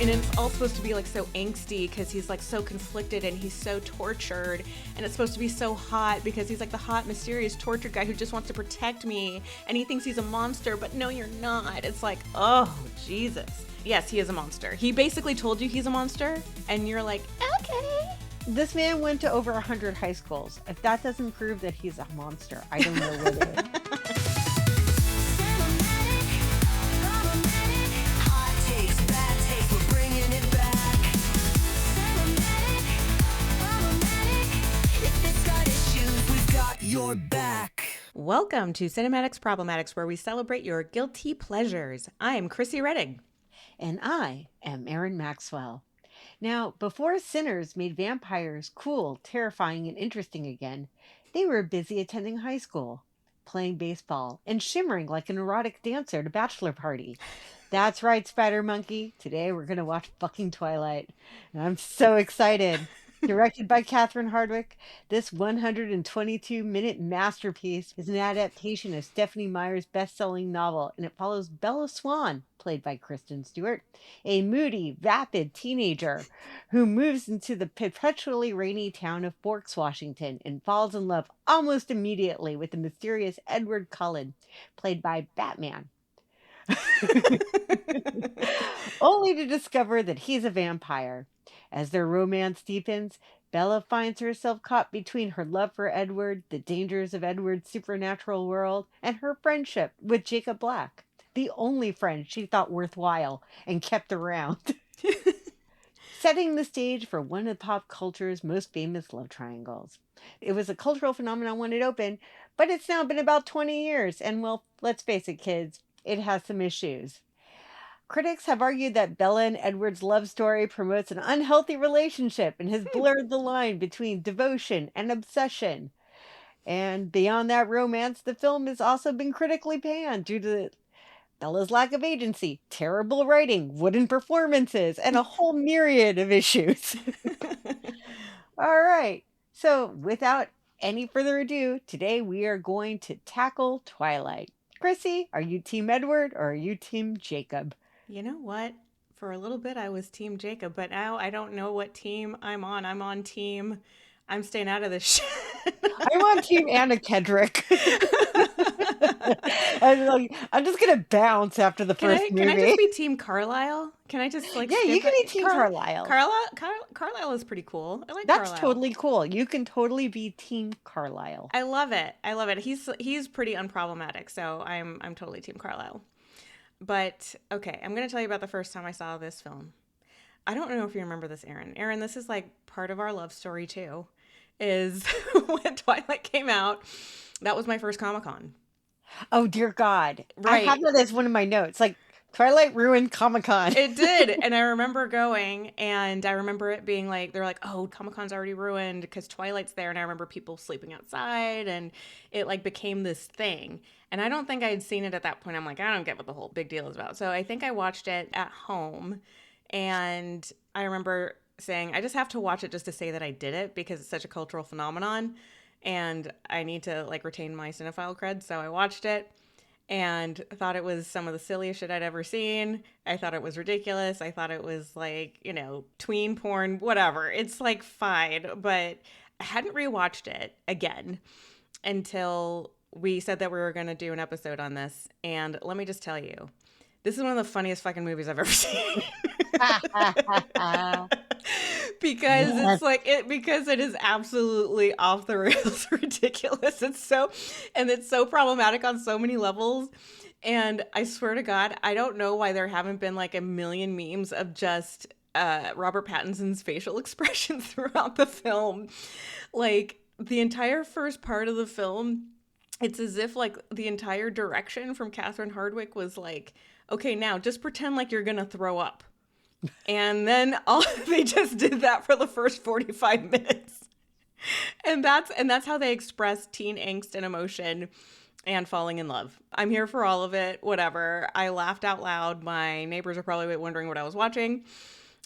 And it's all supposed to be like so angsty because he's like so conflicted and he's so tortured. And it's supposed to be so hot because he's like the hot, mysterious, tortured guy who just wants to protect me. And he thinks he's a monster, but no, you're not. It's like, oh, Jesus. Yes, he is a monster. He basically told you he's a monster, and you're like, okay. This man went to over 100 high schools. If that doesn't prove that he's a monster, I don't know what it is. You're back. Welcome to Cinematics Problematics, where we celebrate your guilty pleasures. I am Chrissy Redding. And I am Erin Maxwell. Now, before sinners made vampires cool, terrifying, and interesting again, they were busy attending high school, playing baseball, and shimmering like an erotic dancer at a bachelor party. That's right, Spider Monkey. Today we're going to watch fucking Twilight. And I'm so excited. Directed by Catherine Hardwicke, this 122-minute masterpiece is an adaptation of Stephanie Meyer's best-selling novel, and it follows Bella Swan, played by Kristen Stewart, a moody, vapid teenager who moves into the perpetually rainy town of Forks, Washington, and falls in love almost immediately with the mysterious Edward Cullen, played by Batman. Only to discover that he's a vampire. As their romance deepens, Bella finds herself caught between her love for Edward, the dangers of Edward's supernatural world, and her friendship with Jacob Black, the only friend she thought worthwhile and kept around. Setting the stage for one of pop culture's most famous love triangles. It was a cultural phenomenon when it opened, but it's now been about 20 years, and well, let's face it, kids, it has some issues. Critics have argued that Bella and Edward's love story promotes an unhealthy relationship and has blurred the line between devotion and obsession. And beyond that romance, the film has also been critically panned due to Bella's lack of agency, terrible writing, wooden performances, and a whole myriad of issues. All right, so without any further ado, today we are going to tackle Twilight. Chrissy, are you Team Edward or are you Team Jacob? You know what? For a little bit, I was Team Jacob, but now I don't know what team I'm on. I'm staying out of this shit. I'm on Team Anna Kendrick. I'm just going to bounce after the first movie. Can I just be Team Carlisle? Can I just Yeah, you can be Team Carlisle. Carlisle is pretty cool. I like That's Carlisle. totally cool. You can totally be Team Carlisle. I love it. He's pretty unproblematic, so I'm totally Team Carlisle. But, okay, I'm going to tell you about the first time I saw this film. I don't know if you remember this, Erin. Erin, this is like part of our love story, too, is when Twilight came out, that was my first Comic-Con. Oh, dear God. Right. I have that as one of my notes. Like, Twilight ruined Comic-Con. It did. And I remember going, and I remember it being like, they're like, oh, Comic-Con's already ruined because Twilight's there. And I remember people sleeping outside, and it like became this thing. And I don't think I had seen it at that point. I'm like, I don't get what the whole big deal is about. So I think I watched it at home, and I remember saying, I just have to watch it just to say that I did it because it's such a cultural phenomenon, and I need to like retain my cinephile cred. So I watched it and thought it was some of the silliest shit I'd ever seen. I thought it was ridiculous. I thought it was like, tween porn, whatever. It's like fine, but I hadn't rewatched it again until we said that we were going to do an episode on this. And let me just tell you, this is one of the funniest fucking movies I've ever seen. Because because it is absolutely off the rails ridiculous. It's so problematic on so many levels. And I swear to God, I don't know why there haven't been like a million memes of just Robert Pattinson's facial expressions throughout the film. Like the entire first part of the film, it's as if like the entire direction from Catherine Hardwicke was like, okay, now just pretend like you're gonna throw up. And then they just did that for the first 45 minutes. And that's how they express teen angst and emotion and falling in love. I'm here for all of it, whatever. I laughed out loud. My neighbors are probably wondering what I was watching.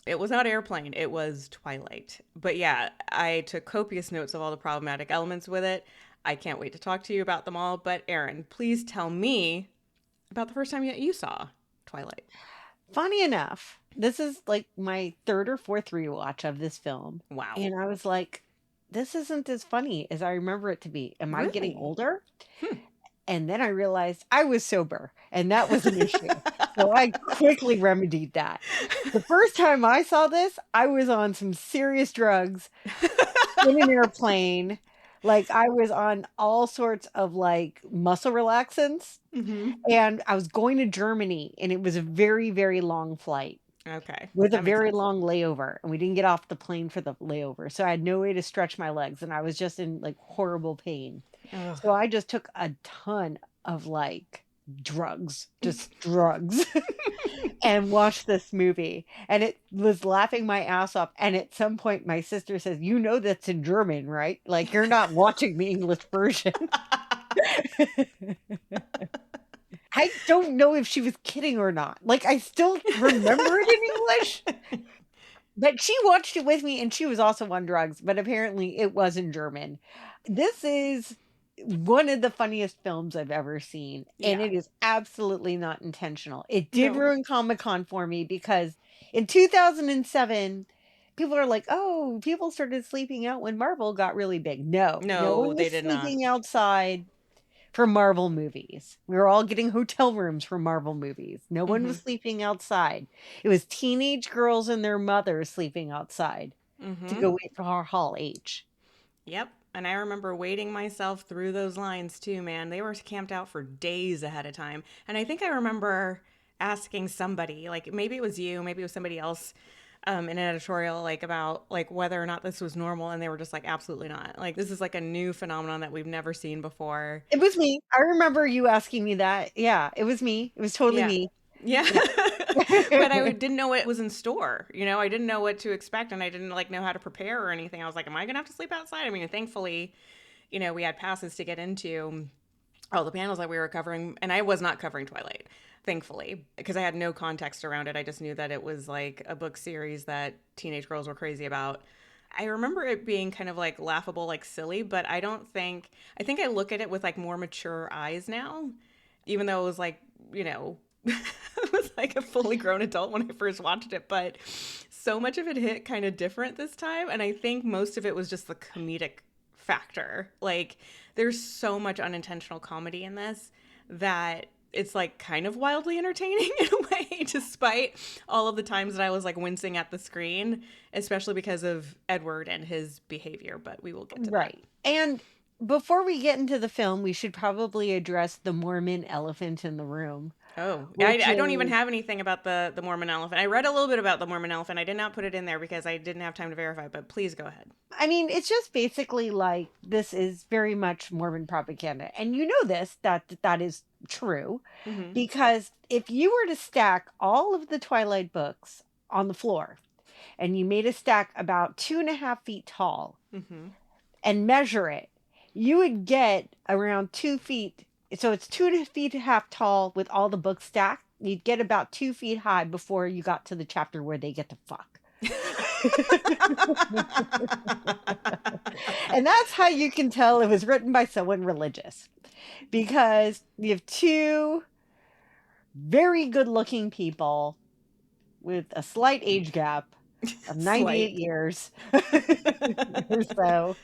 It was not Airplane. It was Twilight. But yeah, I took copious notes of all the problematic elements with it. I can't wait to talk to you about them all. But Erin, please tell me about the first time you saw Twilight. Funny enough, this is like my third or fourth rewatch of this film. Wow. And I was like, this isn't as funny as I remember it to be. Am I getting Really? older? Hmm. And then I realized I was sober, and that was an issue. So I quickly remedied that. The first time I saw this, I was on some serious drugs in an airplane. Like I was on all sorts of like muscle relaxants, Mm-hmm. and I was going to Germany, and it was a very, very long flight Okay. with a That makes very sense. long layover, and we didn't get off the plane for the layover. So I had no way to stretch my legs, and I was just in like horrible pain. Ugh. So I just took a ton of like drugs, just drugs, and watched this movie. And it was laughing my ass off. And at some point, my sister says, "You know that's in German, right? Like you're not watching the English version." I don't know if she was kidding or not. Like I still remember it in English. But she watched it with me, and she was also on drugs, but apparently it was in German. This is one of the funniest films I've ever seen, and Yeah. it is absolutely not intentional. It did No. ruin Comic-Con for me because in 2007, people are like, "Oh, people started sleeping out when Marvel got really big." No, no No, one they was did not. sleeping outside for Marvel movies. We were all getting hotel rooms for Marvel movies. No one Mm-hmm. was sleeping outside. It was teenage girls and their mothers sleeping outside to Mm-hmm. go wait for our Hall H. Yep. And I remember waiting myself through those lines too, man. They were camped out for days ahead of time. And I think I remember asking somebody, like maybe it was you, maybe it was somebody else, in an editorial, like about like whether or not this was normal, and they were just like, absolutely not. Like this is like a new phenomenon that we've never seen before. It was me. I remember you asking me that. Yeah, it was me. It was totally Yeah. me. Yeah. Yeah. But I didn't know what was in store. I didn't know what to expect, and I didn't like know how to prepare or anything. I was like, am I going to have to sleep outside? I mean, thankfully, we had passes to get into all the panels that we were covering, and I was not covering Twilight, thankfully, because I had no context around it. I just knew that it was like a book series that teenage girls were crazy about. I remember it being kind of like laughable, like silly, but I think I look at it with like more mature eyes now, even though it was like, I was like a fully grown adult when I first watched it, but so much of it hit kind of different this time. And I think most of it was just the comedic factor. Like, there's so much unintentional comedy in this that it's like kind of wildly entertaining in a way, despite all of the times that I was like wincing at the screen, especially because of Edward and his behavior. But we will get to that. Right. And before we get into the film, we should probably address the Mormon elephant in the room, Oh, which I don't even is have anything about the Mormon elephant. I read a little bit about the Mormon elephant. I did not put it in there because I didn't have time to verify, but please go ahead. I mean, it's just basically like this is very much Mormon propaganda. And you know this, that is true. Mm-hmm. Because if you were to stack all of the Twilight books on the floor and you made a stack about 2.5 feet tall Mm-hmm. and measure it, you would get around 2 feet. So it's 2.5 feet tall with all the books stacked. You'd get about 2 feet high before you got to the chapter where they get to fuck. And that's how you can tell it was written by someone religious, because you have two very good looking people with a slight age gap of 98 Slight. years or so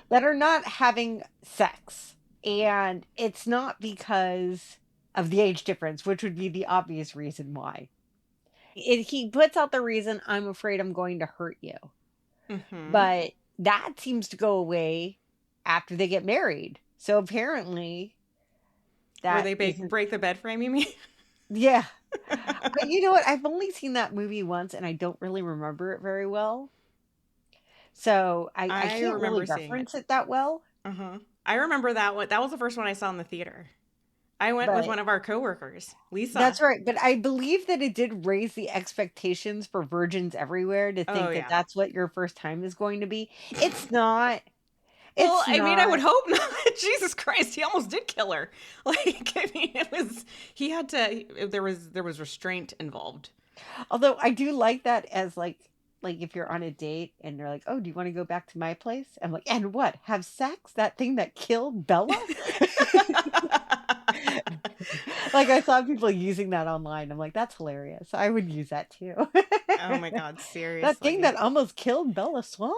that are not having sex. And it's not because of the age difference, which would be the obvious reason why. He puts out the reason, "I'm afraid I'm going to hurt you." Mm-hmm. But that seems to go away after they get married. So apparently Where that they isn't. break the bed frame, you mean? Yeah. But you know what? I've only seen that movie once and I don't really remember it very well. So I I can't really remember seeing it. reference it that well. Uh-huh. I remember that one. That was the first one I saw in the theater. I went with But one of our coworkers, Lisa. that's right. But I believe that it did raise the expectations for virgins everywhere to Oh think that yeah. that's what your first time is going to be. It's not. Well, It's I mean, I would not. hope not. Jesus Christ, he almost did kill her. Like, I mean, he had to. There was restraint involved. Although I do like that as like if you're on a date and they're like, "Oh, do you want to go back to my place?" I'm like, "And what? Have sex? That thing that killed Bella?" Like I saw people using that online. I'm like, that's hilarious. I would use that too. Oh my God, That thing seriously. that almost killed Bella Swan.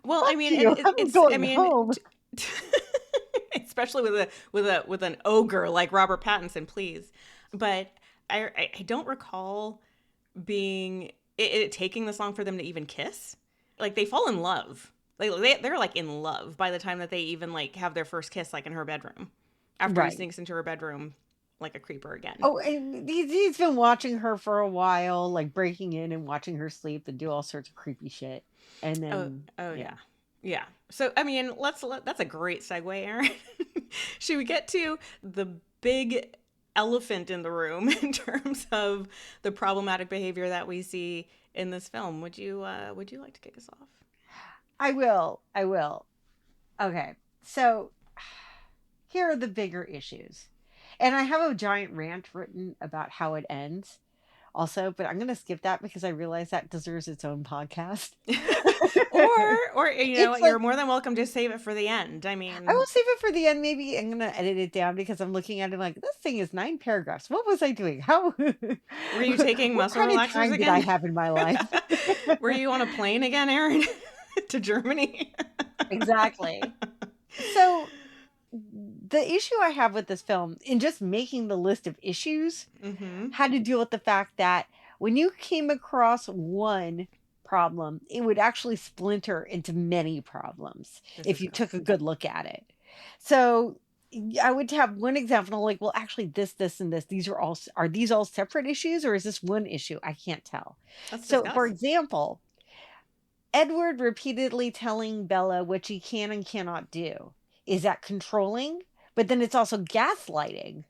Well, I Fuck mean, you. I'm I going mean, home. especially with an ogre like Robert Pattinson, please. But I don't recall it taking this long for them to even kiss. Like they fall in love. Like they're like in love by the time that they even like have their first kiss, like in her bedroom, after he Right. sneaks into her bedroom like a creeper again. Oh, and he's been watching her for a while, like breaking in and watching her sleep and do all sorts of creepy shit. And Oh, then, oh yeah. yeah. Yeah. So, I mean, that's a great segue, Aaron. Should we get to the big elephant in the room in terms of the problematic behavior that we see in this film? Would you like to kick us off? I will. I will. Okay. So here are the bigger issues. And I have a giant rant written about how it ends also, but I'm going to skip that because I realize that deserves its own podcast. or you know It's what, you're like, more than welcome to save it for the end. I I will mean, save it for the end. Maybe I'm going to edit it down because I'm looking at it like, this thing is 9 paragraphs. What was I doing? How? were you taking What muscle kind of relaxers time did I again? have in my life? Were you on a plane again, Aaron? To Germany? Exactly. So the issue I have with this film, in just making the list of issues, Mm-hmm. had to deal with the fact that when you came across one problem, it would actually splinter into many problems This if is you correct. took a good look at it. So I would have one example like, well, actually, this, and this, are these all separate issues, or is this one issue? I can't tell. Let's So, for discuss. example, Edward repeatedly telling Bella what she can and cannot do. Is that controlling? But then it's also gaslighting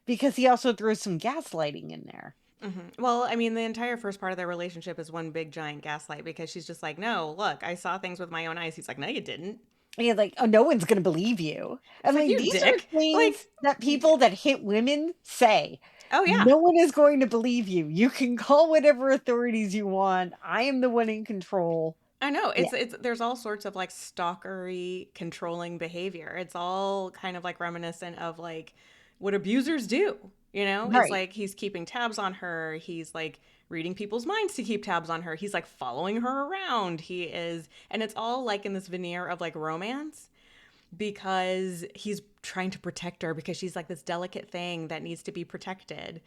because he also throws some gaslighting in there. Mm-hmm. Well, I mean, the entire first part of their relationship is one big giant gaslight because she's just like, no, look, I saw things with my own eyes. He's like, no, you didn't. And you're like, oh, no one's going to believe you. It's I'm like, like, you these are dick. things Like, that people that hit women say. oh, yeah. No one is going to believe you. You can call whatever authorities you want. I am the one in control. I know. Yeah. There's all sorts of like stalkery, controlling behavior. It's all kind of like reminiscent of like what abusers do. You know, it's Right. like he's keeping tabs on her. He's like reading people's minds to keep tabs on her. He's like following her around. He is, and it's all like in this veneer of like romance because he's trying to protect her because she's like this delicate thing that needs to be protected.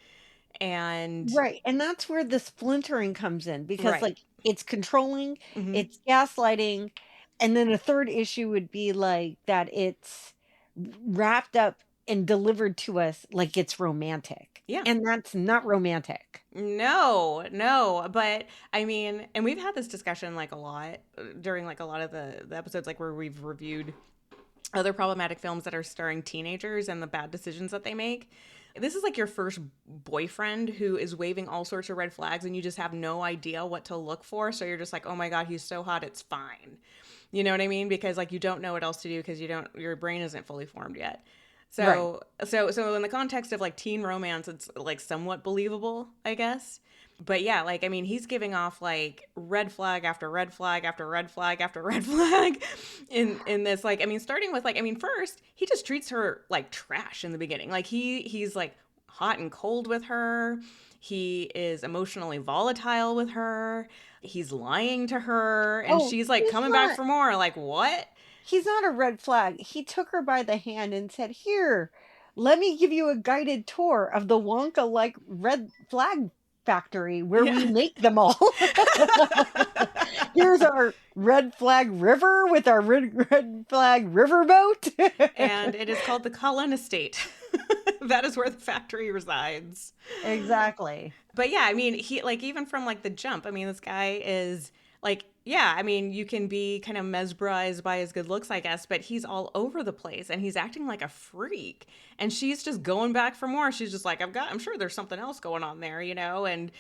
And Right. And that's where the splintering comes in because, right. like, it's controlling, Hmm. it's gaslighting. And then a third issue would be like that it's wrapped up and delivered to us like it's romantic. Yeah. And that's not romantic. No, no. But I mean, and we've had this discussion like a lot during like a lot of the episodes like where we've reviewed other problematic films that are starring teenagers and the bad decisions that they make. This is like your first boyfriend who is waving all sorts of red flags and you just have no idea what to look for. So you're just like, oh my God, he's so hot, it's fine. You know what I mean? Because like you don't know what else to do because your brain isn't fully formed yet. Right. So in the context of like teen romance, it's like somewhat believable, I guess. But yeah, like I mean, he's giving off like red flag after red flag after red flag after red flag in this like I mean, starting with like I mean, first, he just treats her like trash in the beginning. Like he's like hot and cold with her. He is emotionally volatile with her. He's lying to her and Oh, she's like coming back for more. Like, what? he's not a red flag. He took her by the hand and said, here, let me give you a guided tour of the Wonka like red flag factory where we Yeah. make them all. Here's our red flag river with our red flag riverboat. And it is called the Cullen Estate. That is where the factory resides. Exactly. But yeah, I mean, he like even from like the jump, I mean, this guy is like, yeah, I mean, you can be kind of mesmerized by his good looks, I guess, but he's all over the place and he's acting like a freak. And she's just going back for more. She's just like, I'm sure there's something else going on there, you know? And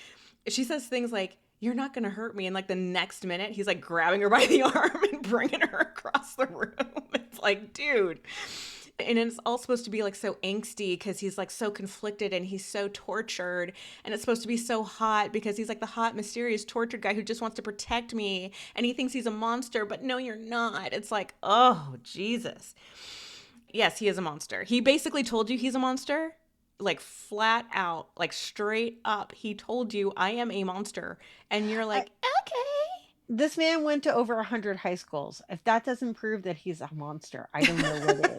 she says things like, you're not going to hurt me. And like the next minute, he's like grabbing her by the arm and bringing her across the room. It's like, dude. And it's all supposed to be like so angsty because he's like so conflicted and he's so tortured. And it's supposed to be so hot because he's like the hot, mysterious, tortured guy who just wants to protect me. And he thinks he's a monster, but no, you're not. It's like, oh, Jesus. Yes, he is a monster. He basically told you he's a monster. Like flat out, like straight up. He told you, I am a monster. And you're like, okay. This man went to over 100 high schools. If that doesn't prove that he's a monster, I don't know what is.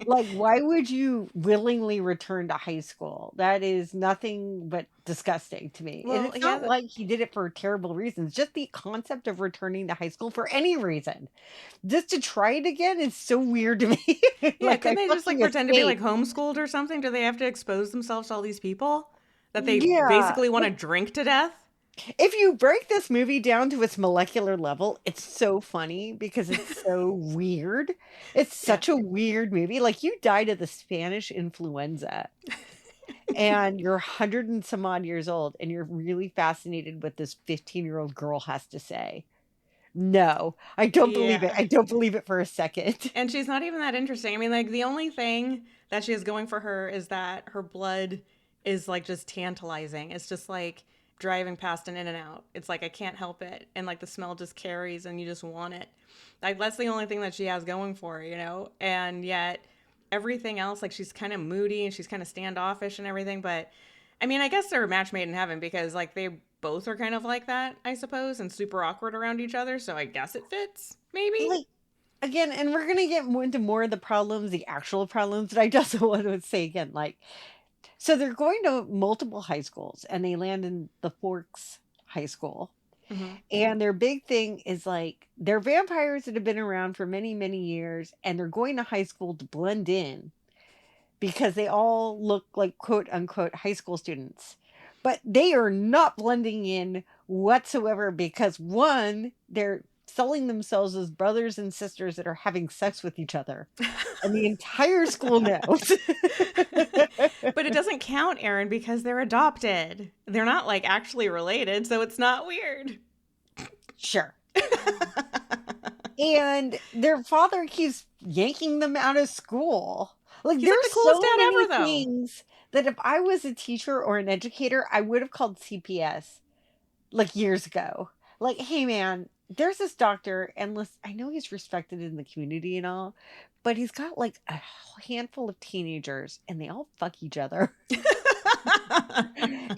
Like, why would you willingly return to high school? That is nothing but disgusting to me. And Well, it's yeah, not like he did it for terrible reasons. Just the concept of returning to high school for any reason, just to try it again, is so weird to me. yeah. Like, Couldn't I they just like fucking pretend to be like escaped. homeschooled or something? Do they have to expose themselves to all these people that they Yeah. basically want to drink to death? If you break this movie down to its molecular level, it's so funny because it's so weird. It's Yeah. such a weird movie. Like, you died of the Spanish influenza and you're 100 and some odd years old and you're really fascinated with this 15-year-old girl has to say. No, I don't believe it. Yeah. I don't believe it for a second. And she's not even that interesting. I mean, like, the only thing that she has going for her is that her blood is, like, just tantalizing. It's just, like, driving past an In-N-Out. It's like, I can't help it. And, like, the smell just carries and you just want it. Like, that's the only thing that she has going for her, you know? And yet, everything else, like, she's kind of moody and she's kind of standoffish and everything. But, I mean, I guess they're a match made in heaven because, like, they both are kind of like that, I suppose, and super awkward around each other. So I guess it fits, maybe? Like, again, and we're going to get into more of the problems, the actual problems, but I just want to say again, like, so they're going to multiple high schools and they land in the Forks High School. Mm-hmm. And their big thing is like they're vampires that have been around for many, many years and they're going to high school to blend in because they all look like quote unquote high school students. But they are not blending in whatsoever because one, they're selling themselves as brothers and sisters that are having sex with each other. And the entire school knows. But it doesn't count, Aaron, because they're adopted. They're not like actually related, so it's not weird. Sure. And their father keeps yanking them out of school. Like, He's like there's the coolest so dad many ever, though. things that if I was a teacher or an educator, I would have called CPS like years ago. Like, hey man, there's this doctor, and listen, I know he's respected in the community and all, but he's got like a handful of teenagers and they all fuck each other.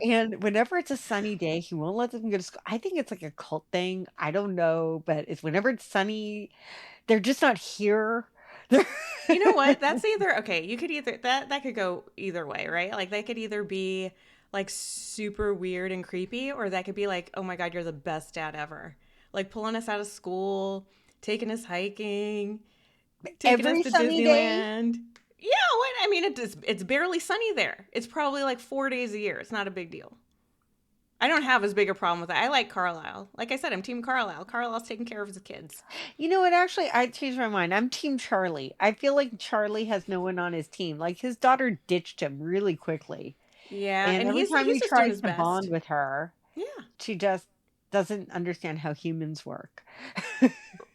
And whenever it's a sunny day, he won't let them go to school. I think it's like a cult thing. I don't know, but it's whenever it's sunny, they're just not here. You know what? That's either okay. You could either that could go either way, right? Like they could either be like super weird and creepy, or that could be like, oh my god, you're the best dad ever. Like pulling us out of school, taking us hiking, taking Every us to sunny day. Disneyland. Yeah, what? I mean, it's barely sunny there. It's probably like 4 days a year. It's not a big deal. I don't have as big a problem with that. I like Carlisle. Like I said, I'm Team Carlisle. Carlisle's taking care of his kids. You know what? Actually, I changed my mind. I'm Team Charlie. I feel like Charlie has no one on his team. Like his daughter ditched him really quickly. Yeah, And and every time he he's just doing tries his to bond best. with her, Yeah. she just doesn't understand how humans work.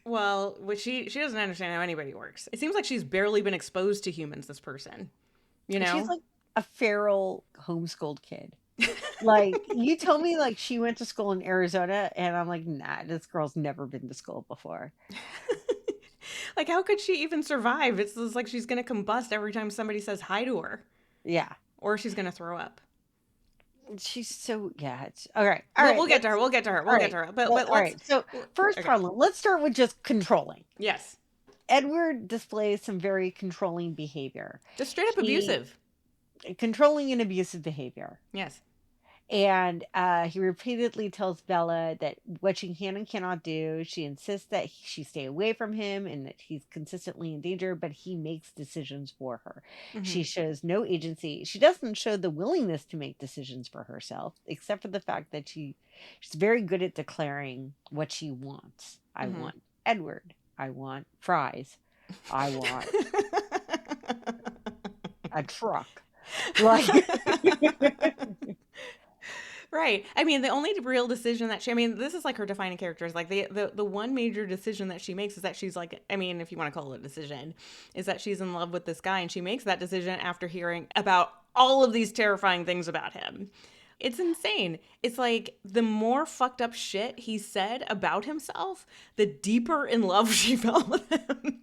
Well, she doesn't understand how anybody works. It seems like she's barely been exposed to humans, this person. You know? She's like a feral homeschooled kid. Like, you told me like she went to school in Arizona, and I'm like, nah, this girl's never been to school before. Like, how could she even survive? It's just like she's going to combust every time somebody says hi to her. Yeah. Or she's going to throw up. She's so, yeah. It's all right. We'll get to her. We'll get to her. We'll get to her. But all let's. right. So, first Okay. problem, let's start with just controlling. Yes. Edward displays some very controlling behavior. Just straight up abusive. Controlling and abusive behavior. Yes. And he repeatedly tells Bella that what she can and cannot do. She insists that she stay away from him and that he's consistently in danger, but he makes decisions for her. Mhm. She shows no agency. She doesn't show the willingness to make decisions for herself, except for the fact that she's very good at declaring what she wants. I Mhm. want Edward. I want fries. I want a truck. Like, Right. I mean, the only real decision that I mean, this is like her defining character is like the one major decision that she makes is that she's like, I mean, if you want to call it a decision, is that she's in love with this guy, and she makes that decision after hearing about all of these terrifying things about him. It's insane. It's like the more fucked up shit he said about himself, the deeper in love she fell with him.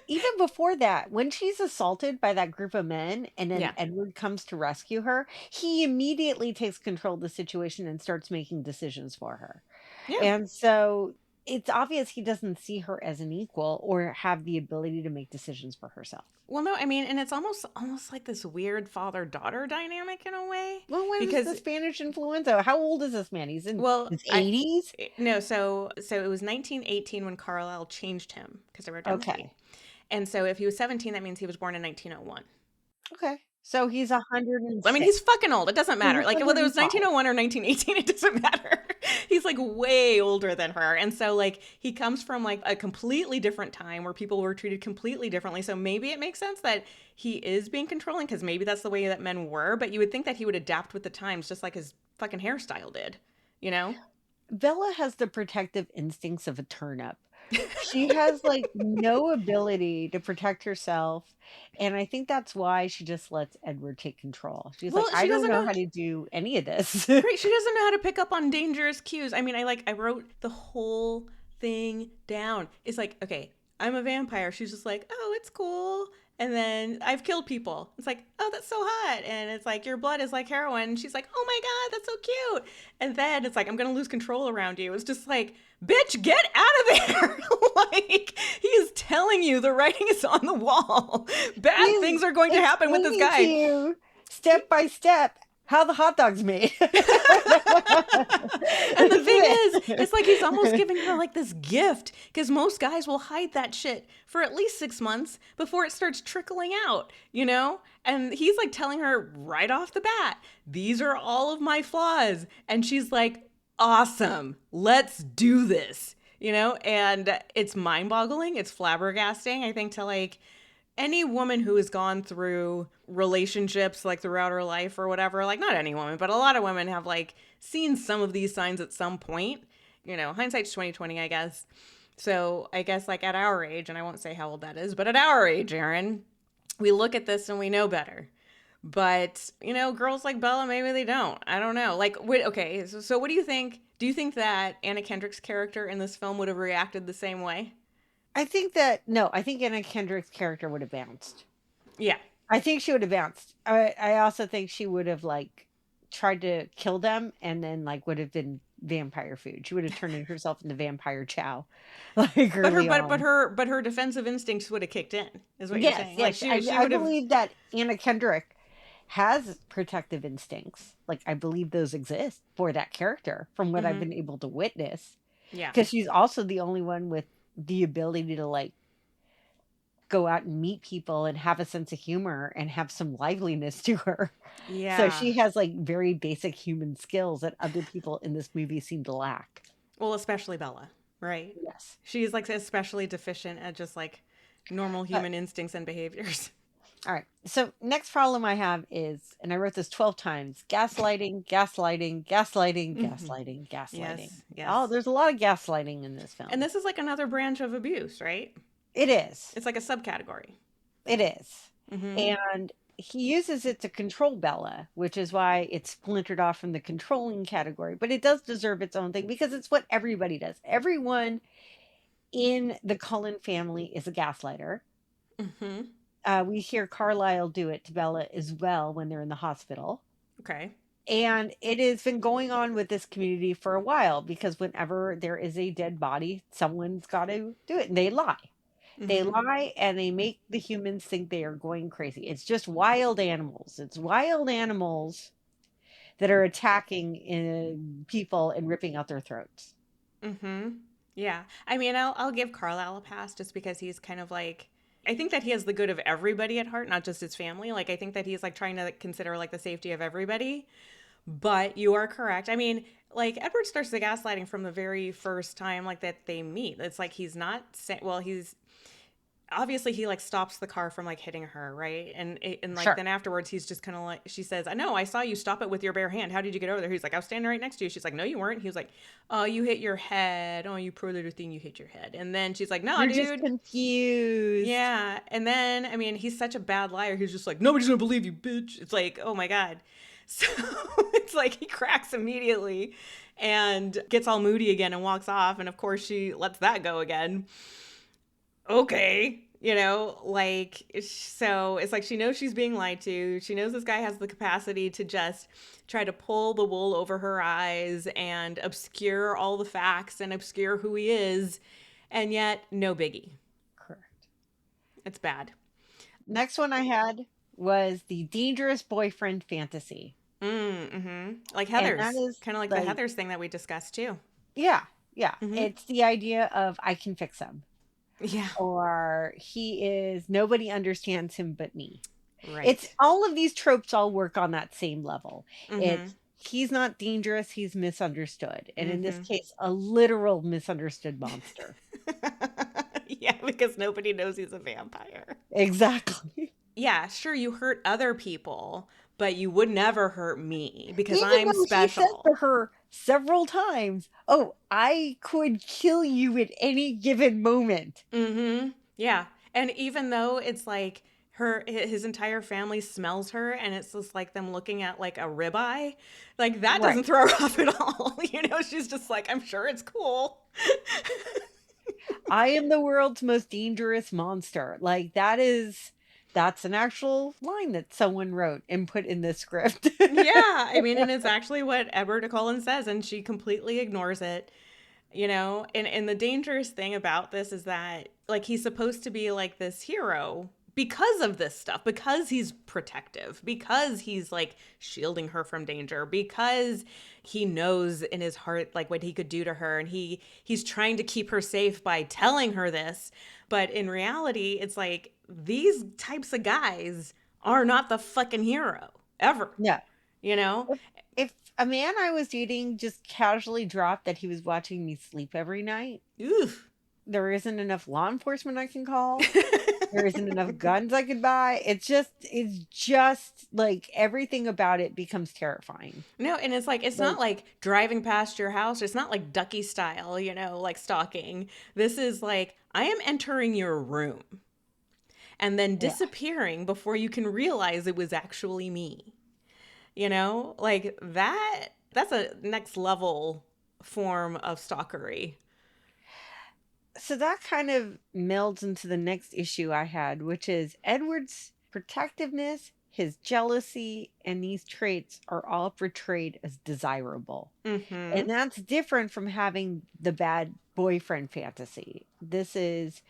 Even before that, when she's assaulted by that group of men and then Yeah. Edward comes to rescue her, he immediately takes control of the situation and starts making decisions for her. Yeah. And so it's obvious he doesn't see her as an equal or have the ability to make decisions for herself. Well, no, I mean, and it's almost like this weird father-daughter dynamic in a way. Well, when is Because the Spanish influenza? How old is this man? He's in well, his 80s? no, so it was 1918 when Carlisle changed him because I wrote down the date. Okay. And so if he was 17, that means he was born in 1901. Okay. So he's 106. I mean, he's fucking old. It doesn't matter. He's Like, whether it was 105. 1901 or 1918, it doesn't matter. He's like way older than her. And so like he comes from like a completely different time where people were treated completely differently. So maybe it makes sense that he is being controlling because maybe that's the way that men were. But you would think that he would adapt with the times just like his fucking hairstyle did, you know? Bella has the protective instincts of a turnip. She has like no ability to protect herself. And I think that's why she just lets Edward take control. She's Well, like, she I don't doesn't know know- how to do any of this. Great. She doesn't know how to pick up on dangerous cues. I mean, I wrote the whole thing down. It's like, okay, I'm a vampire. She's just like, oh, it's cool. And then I've killed people. It's like, oh, that's so hot. And it's like, your blood is like heroin. And she's like, oh my God, that's so cute. And then it's like, I'm going to lose control around you. It's just like, bitch, get out of there. Like, he is telling you the writing is on the wall. Bad things are going to happen with this Explaining to guy. you, step by step, how the hot dog's made. And the thing is, it's like he's almost giving her like this gift because most guys will hide that shit for at least 6 months before it starts trickling out, you know? And he's like telling her right off the bat, these are all of my flaws. And she's like, awesome, let's do this, you know? And it's mind boggling. It's flabbergasting, I think, to like any woman who has gone through relationships like throughout her life or whatever, like not any woman, but a lot of women have like seen some of these signs at some point, you know, hindsight's 2020, I guess. So I guess like at our age, and I won't say how old that is, but at our age, Aaron, we look at this and we know better. But, you know, girls like Bella, maybe they don't. I don't know. Like, wait, okay. So what do you think? Do you think that Anna Kendrick's character in this film would have reacted the same way? I think Anna Kendrick's character would have bounced. Yeah. I think she would have bounced. I also think she would have like tried to kill them and then like would have been vampire food. She would have turned herself into vampire chow. Like But early on. her defensive instincts would have kicked in, is what you're saying. Yes, Like she I would have. believe that Anna Kendrick has protective instincts. Like I believe those exist for that character from what I've been able to witness. Yeah. Because she's also the only one with the ability to like go out and meet people and have a sense of humor and have some liveliness to her. Yeah. So she has like very basic human skills that other people in this movie seem to lack. Well, especially Bella, right? Yes. She's like especially deficient at just like normal human instincts and behaviors. All right. So next problem I have is, and I wrote this 12 times, gaslighting, gaslighting, gaslighting, gaslighting, gaslighting. Yes. Oh, there's a lot of gaslighting in this film. And this is like another branch of abuse, right? It is. It's like a subcategory. It is. And he uses it to control Bella, which is why it's splintered off from the controlling category. But it does deserve its own thing because it's what everybody does. Everyone in the Cullen family is a gaslighter. We hear Carlisle do it to Bella as well when they're in the hospital. Okay. And it has been going on with this community for a while because whenever there is a dead body, someone's got to do it. And they lie. They lie and they make the humans think they are going crazy. It's just wild animals. It's wild animals that are attacking people and ripping out their throats. Yeah. I mean, I'll give Carlisle a pass just because he's kind of like, I think that he has the good of everybody at heart, not just his family. Like, I think that he's like trying to consider like the safety of everybody. But you are correct. I mean, like Edward starts the gaslighting from the very first time like that they meet. It's like he's not saying, well, he's obviously he like stops the car from like hitting her, right? And like Sure. then afterwards he's just kind of like, she says, I know, I saw you stop it with your bare hand. How did you get over there? He's like, I was standing right next to you. She's like, no, you weren't. He was like, oh, you hit your head. Oh, you poor little thing, you hit your head. And then she's like, no, You're dude. just confused. Yeah. And then, I mean, he's such a bad liar. He's just like, nobody's gonna believe you, bitch. It's like, oh my God. So it's like he cracks immediately and gets all moody again and walks off. And of course, she lets that go again. Okay. Like, so it's like she knows she's being lied to. She knows this guy has the capacity to just try to pull the wool over her eyes and obscure all the facts and obscure who he is. And yet, no biggie. Correct. It's bad. Next one I had was the dangerous boyfriend fantasy. Like Heather's. And that is kind of like the Heather's thing that we discussed too. Yeah. It's the idea of I can fix him. Yeah. Or nobody understands him but me. Right. It's all of these tropes all work on that same level. It's he's not dangerous, he's misunderstood. And in this case, a literal misunderstood monster. Yeah, because nobody knows he's a vampire. Exactly. Yeah, sure, you hurt other people, but you would never hurt me because Even I'm special. He said to her several times, "Oh, I could kill you at any given moment." Yeah, and even though it's like his entire family smells her, and it's just like them looking at like a ribeye, like that doesn't throw her off at all. She's just like, I'm sure it's cool. I am the world's most dangerous monster. Like that's an actual line that someone wrote and put in the script. Yeah, I mean, and it's actually what Edward Cullen says, and she completely ignores it. And the dangerous thing about this is that like he's supposed to be like this hero because of this stuff, because he's protective, because he's like shielding her from danger, because he knows in his heart like what he could do to her, and he's trying to keep her safe by telling her this. But in reality, it's like these types of guys are not the fucking hero ever. Yeah. If a man I was dating just casually dropped that he was watching me sleep every night, oof. There isn't enough law enforcement I can call. There isn't enough guns I could buy. It's just like everything about it becomes terrifying. No, and it's like, it's not like driving past your house. It's not like Ducky style, like stalking. This is like, I am entering your room and then disappearing before you can realize it was actually me. Like that's a next level form of stalkery. So that kind of melds into the next issue I had, which is Edward's protectiveness, his jealousy, and these traits are all portrayed as desirable. And that's different from having the bad boyfriend fantasy. This is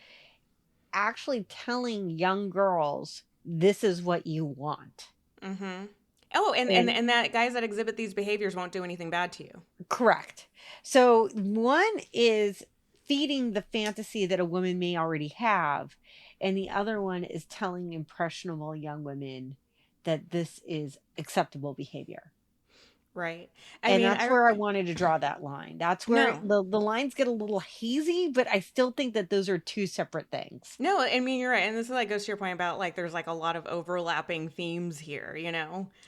actually telling young girls, this is what you want. Oh, and that guys that exhibit these behaviors won't do anything bad to you. Correct. So one is feeding the fantasy that a woman may already have, and the other one is telling impressionable young women that this is acceptable behavior. Right. That's where I wanted to draw that line. That's where the lines get a little hazy, but I still think that those are two separate things. No, I mean, you're right. And this like goes to your point about like there's like a lot of overlapping themes here,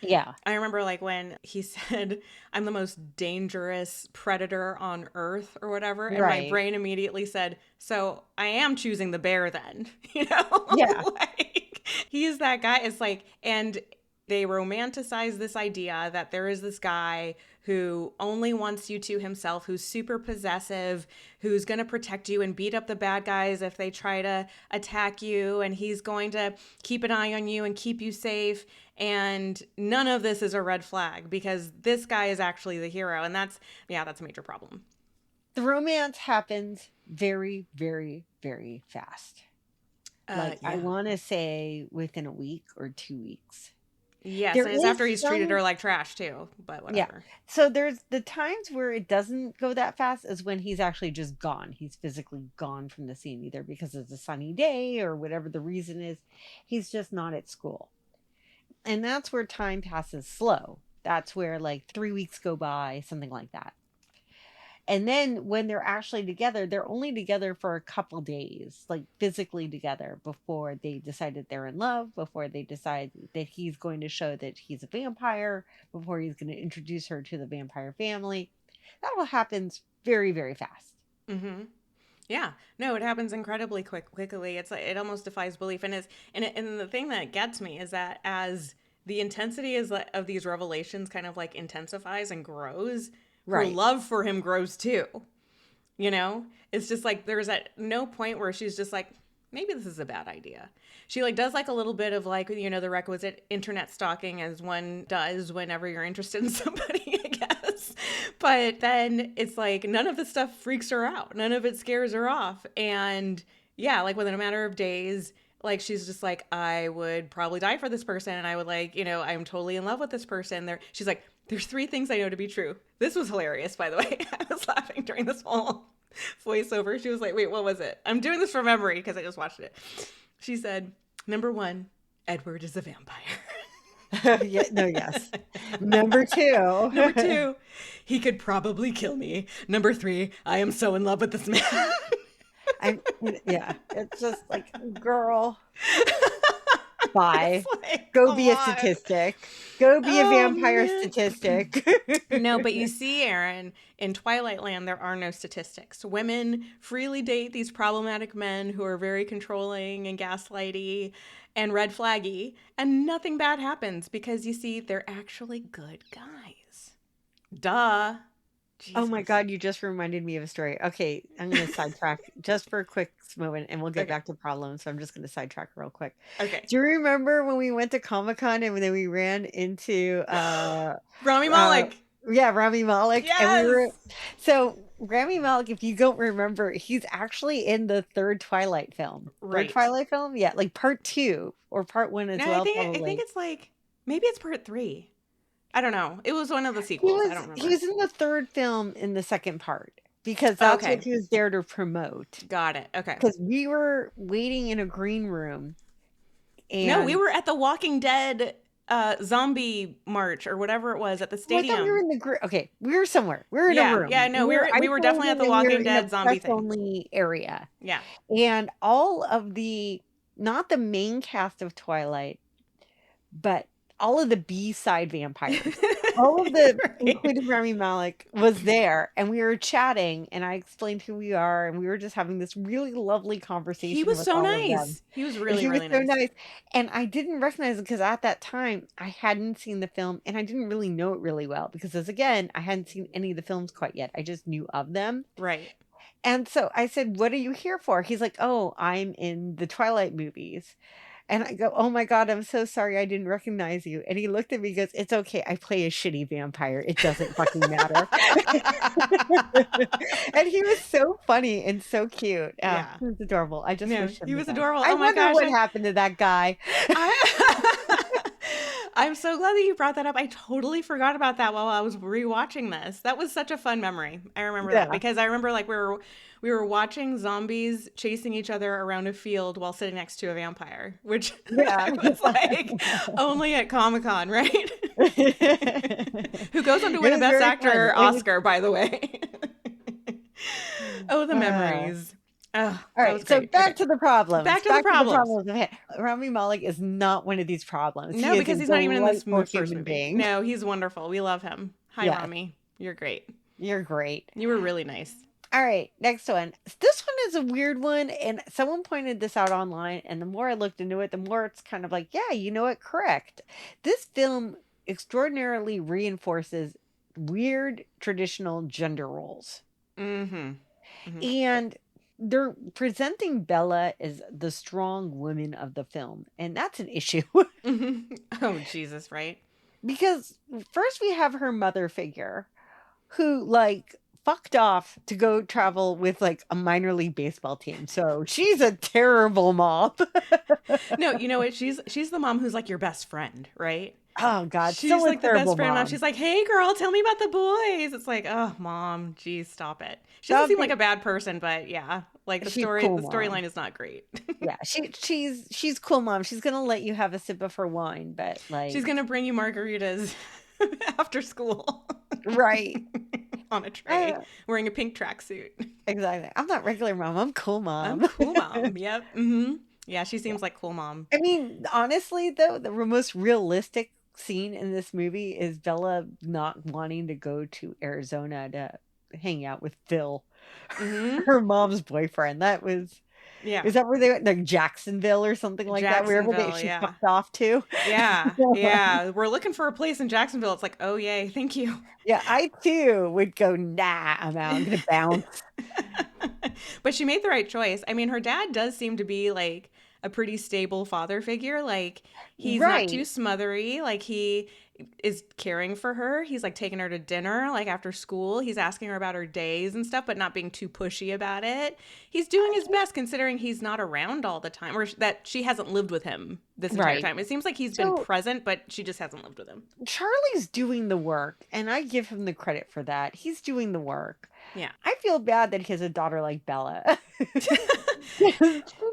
Yeah. I remember like when he said, I'm the most dangerous predator on earth or whatever. And my brain immediately said, so I am choosing the bear then, Yeah. Like he's that guy. It's like, and they romanticize this idea that there is this guy who only wants you to himself, who's super possessive, who's going to protect you and beat up the bad guys if they try to attack you. And he's going to keep an eye on you and keep you safe. And none of this is a red flag because this guy is actually the hero. And that's a major problem. The romance happens very, very, very fast. I want to say within a week or 2 weeks. Yes, and it's after he's treated her like trash too, but whatever. Yeah. So there's the times where it doesn't go that fast is when he's actually just gone. He's physically gone from the scene, either because it's a sunny day or whatever the reason is. He's just not at school. And that's where time passes slow. That's where like 3 weeks go by, something like that. And then when they're actually together, they're only together for a couple days, like physically together before they decide that they're in love, before they decide that he's going to show that he's a vampire, before he's going to introduce her to the vampire family. That all happens very, very fast. Yeah, no, it happens incredibly quickly. It's like, it almost defies belief. And the thing that gets me is that as the intensity is of these revelations kind of like intensifies and grows. Her Right. love for him grows too. You know, it's just like there's at no point where she's just like, maybe this is a bad idea. She like does like a little bit of like, you know, the requisite internet stalking as one does whenever you're interested in somebody, I guess. But then it's like none of the stuff freaks her out. None of it scares her off. And yeah, like within a matter of days, like she's just like, I would probably die for this person. And I would like, you know, I'm totally in love with this person. She's like, there's 3 things I know to be true. This was hilarious, by the way. I was laughing during this whole voiceover. She was like, wait, what was it? I'm doing this from memory because I just watched it. She said, number 1, Edward is a vampire. Yeah, no, yes. Number 2. Number 2, he could probably kill me. Number 3, I am so in love with this man. Yeah, it's just like, girl, bye. Like, Go be a statistic. Go be a vampire man. statistic. No, but you see, Aaron, in Twilight Land, there are no statistics. Women freely date these problematic men who are very controlling and gaslighty and red flaggy, and nothing bad happens because you see, they're actually good guys. Duh. Oh my Jesus. God, you just reminded me of a story. Okay, I'm going to sidetrack just for a quick moment and we'll get Okay. back to problems. So I'm just going to sidetrack real quick. Okay. Do you remember when we went to Comic-Con and then we ran into Rami Malek. yeah, Rami Malek? Yes. And so Rami Malek, if you don't remember, he's actually in the 3rd Twilight film. Right. 3rd Twilight film? Yeah, like part 2 or part 1 as No, well. I think probably. it's like, maybe it's part 3. I don't know. It was one of the sequels. I don't remember. He was in the 3rd film in the 2nd part because that's Okay. what he was there to promote. Got it. Okay. Because we were waiting in a green room. And No, we were at the Walking Dead zombie march or whatever it was at the Well, I stadium. thought we were in the okay. We were somewhere. We were in a room. Yeah, no, we were definitely at the Walking Dead zombie thing. Only area. Yeah. And all of not the main cast of Twilight, but all of the B-side vampires. All of the, Right. including Rami Malek, was there, and we were chatting, and I explained who we are, and we were just having this really lovely conversation. He was with so all of them. nice. He was really, He was really so nice. nice. And I didn't recognize it because at that time I hadn't seen the film and I didn't really know it really well because, as again, I hadn't seen any of the films quite yet. I just knew of them. Right. And so I said, "What are you here for?" He's like, "Oh, I'm in the Twilight movies." And I go, "Oh my God, I'm so sorry I didn't recognize you." And he looked at me and goes, "It's okay. I play a shitty vampire. It doesn't fucking matter." And he was so funny and so cute. Yeah. He was adorable. I just wish him he the was best. adorable. I Oh my wonder gosh. what happened to that guy. I'm so glad that you brought that up. I totally forgot about that while I was rewatching this. That was such a fun memory. I remember that because I remember like we were watching zombies chasing each other around a field while sitting next to a vampire, which was like only at Comic-Con, right? Who goes on to win a Best Actor Oscar, by the way. Oh, the memories. Oh, all right, so back to the problems. Back to the problems. Rami Malek is not one of these problems. No, because he's not even in this first human movie. being. No, he's wonderful. We love him. Hi, Yes. Rami. You're great. You're great. You were really nice. All right, next one. This one is a weird one, and someone pointed this out online, and the more I looked into it, the more it's kind of like, yeah, you know what, correct. This film extraordinarily reinforces weird traditional gender roles. Mm-hmm. And they're presenting Bella as the strong woman of the film, and that's an issue. Oh, Jesus, right? Because first we have her mother figure who like fucked off to go travel with like a minor league baseball team. So she's a terrible mom. No, you know what? She's the mom who's like your best friend, right? Oh God, She's still a like the terrible best friend mom. mom. She's like, hey girl, tell me about the boys. It's like, oh mom, geez, stop it. She doesn't Stop seem it. like a bad person, but yeah, like the She's cool, the Mom. storyline is not great. Yeah, she's cool mom. She's gonna let you have a sip of her wine, but like She's gonna bring you margaritas after school. right. On a tray, wearing a pink tracksuit. Exactly. I'm not regular mom. I'm cool mom. I'm cool mom. Yep. Mm-hmm. Yeah, she seems like cool mom. I mean, honestly, though, the most realistic scene in this movie is Bella not wanting to go to Arizona to hang out with Phil, Mm-hmm. her mom's boyfriend. That was Yeah. Is that where they went? Like Jacksonville or something like that? Wherever Jacksonville, she yeah. fucked off to? Yeah, yeah. We're looking for a place in Jacksonville. It's like, oh yay, thank you. Yeah, I too would go, nah, I'm out. I'm gonna bounce. But she made the right choice. I mean, her dad does seem to be like a pretty stable father figure. Like, he's not too Right. smothery. Like, he is caring for her. He's like taking her to dinner, like after school. He's asking her about her days and stuff, but not being too pushy about it. He's doing his best considering he's not around all the time, or that she hasn't lived with him this entire Right. time. It seems like he's been So present, but she just hasn't lived with him. Charlie's doing the work, and I give him the credit for that. He's doing the work. Yeah. I feel bad that he has a daughter like Bella. She